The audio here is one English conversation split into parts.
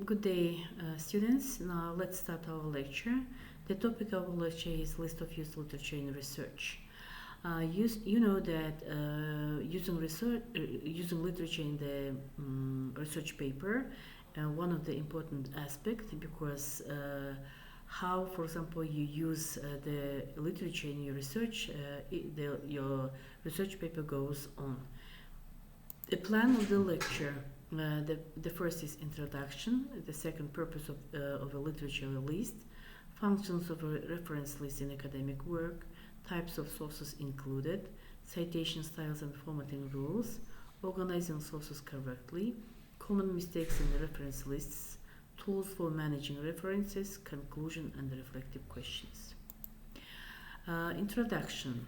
Good day, students. Now let's start our lecture. The topic of our lecture is list of used literature in research. You know that using literature in the research paper, one of the important aspects because how, for example, you use the literature in your research, your research paper goes on. The plan of the lecture. The first is introduction, the second purpose of a literature list, functions of a reference list in academic work, types of sources included, citation styles and formatting rules, organizing sources correctly, common mistakes in the reference lists, tools for managing references, conclusion and reflective questions. Introduction.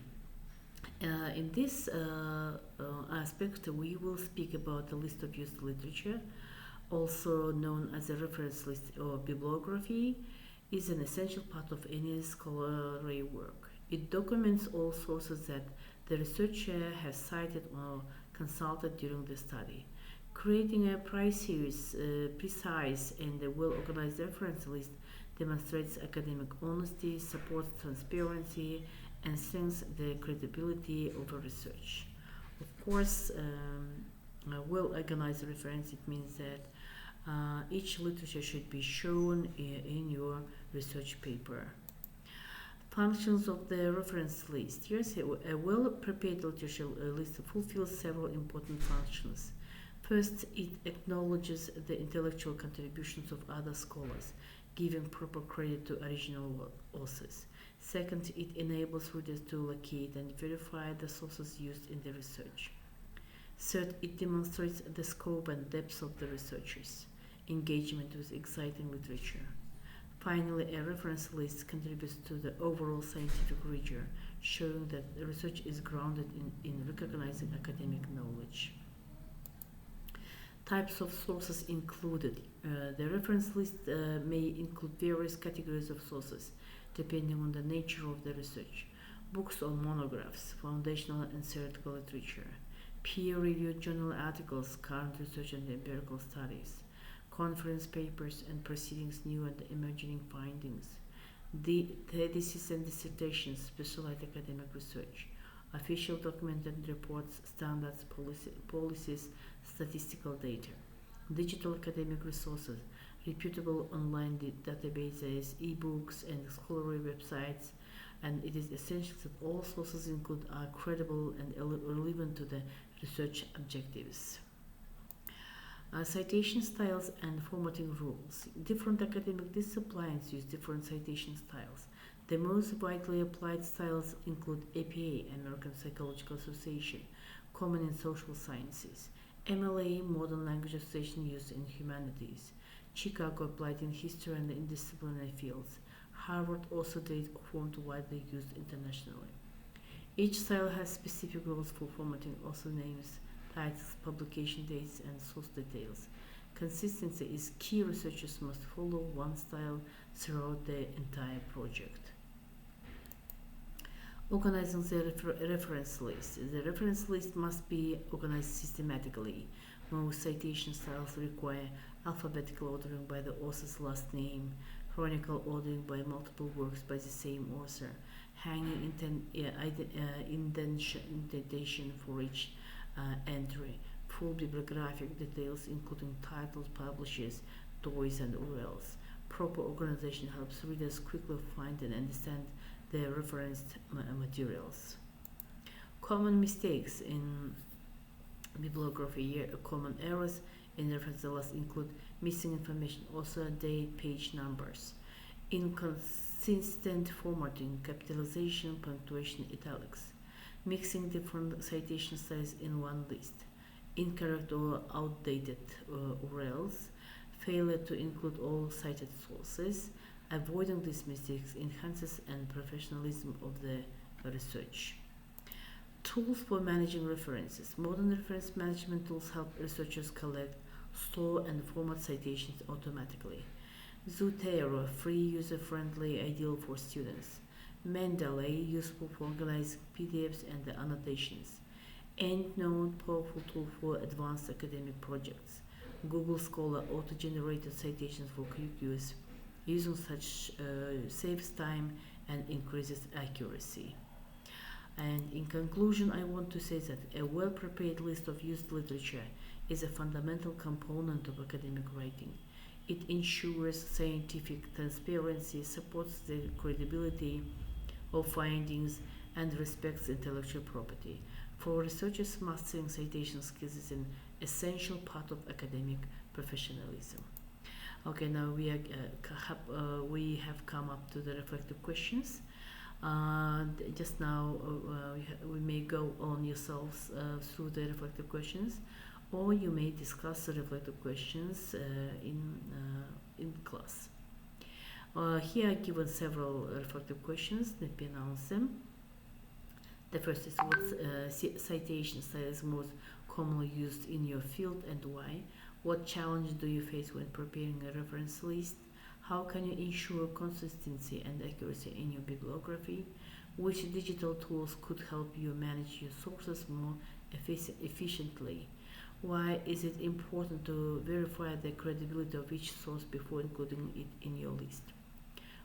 In this aspect, we will speak about the list of used literature, also known as a reference list or bibliography, is an essential part of any scholarly work. It documents all sources that the researcher has cited or consulted during the study. Creating a precise and well-organized reference list demonstrates academic honesty, supports transparency, and strengthens the credibility of a research. Of course, a well-organized reference, it means that each literature should be shown in your research paper. Functions of the reference list. Yes, a well-prepared literature list fulfills several important functions. First, it acknowledges the intellectual contributions of other scholars, giving proper credit to original authors. Second, it enables readers to locate and verify the sources used in the research. Third, it demonstrates the scope and depth of the researchers' engagement with exciting literature. Finally, a reference list contributes to the overall scientific rigor, showing that the research is grounded in recognizing academic knowledge. Types of sources included. The reference list may include various categories of sources, depending on the nature of the research. Books or monographs, foundational and theoretical literature, peer-reviewed journal articles, current research and empirical studies, conference papers and proceedings, new and emerging findings, the theses and dissertations, specialized academic research, official documented reports, standards, policies, statistical data, digital academic resources, reputable online databases, e-books, and scholarly websites, and it is essential that all sources included are credible and relevant to the research objectives. Citation styles and formatting rules. Different academic disciplines use different citation styles. The most widely applied styles include APA, American Psychological Association, common in social sciences, MLA, Modern Language Association used in humanities, Chicago applied in history and in disciplinary fields, Harvard also date formed widely used internationally. Each style has specific rules for formatting, also names, titles, publication dates, and source details. Consistency is key. Researchers must follow one style throughout the entire project. Organizing the reference list. The reference list must be organized systematically. Most citation styles require alphabetical ordering by the author's last name, chronicle ordering by multiple works by the same author, hanging indentation for each entry, full bibliographic details including titles, publishers, toys, and URLs. Proper organization helps readers quickly find and understand the referenced materials. Common mistakes in bibliography. Common errors in reference lists include missing information, author, date, page numbers, inconsistent formatting, capitalization, punctuation, italics, mixing different citation styles in one list, incorrect or outdated URLs, failure to include all cited sources. Avoiding these mistakes enhances and professionalism of the research. Tools for managing references. Modern reference management tools help researchers collect, store, and format citations automatically. Zotero, free, user-friendly, ideal for students. Mendeley, useful for organizing PDFs and the annotations. EndNote, powerful tool for advanced academic projects. Google Scholar auto-generated citations for quick use. Using such saves time and increases accuracy. And in conclusion, I want to say that a well-prepared list of used literature is a fundamental component of academic writing. It ensures scientific transparency, supports the credibility of findings, and respects intellectual property. For researchers, mastering citation skills is an essential part of academic professionalism. Okay, now we have come up to the reflective questions. Just now, we may go on yourselves through the reflective questions, or you may discuss the reflective questions in class. Here are given several reflective questions. Let me announce them. The first is what citation style is most commonly used in your field and why? What challenge do you face when preparing a reference list? How can you ensure consistency and accuracy in your bibliography? Which digital tools could help you manage your sources more efficiently? Why is it important to verify the credibility of each source before including it in your list?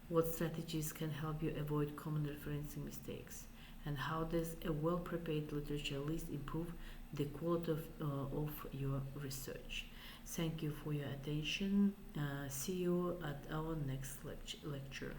What strategies can help you avoid common referencing mistakes? And how does a well-prepared literature list improve the quality of your research? Thank you for your attention. See you at our next lecture.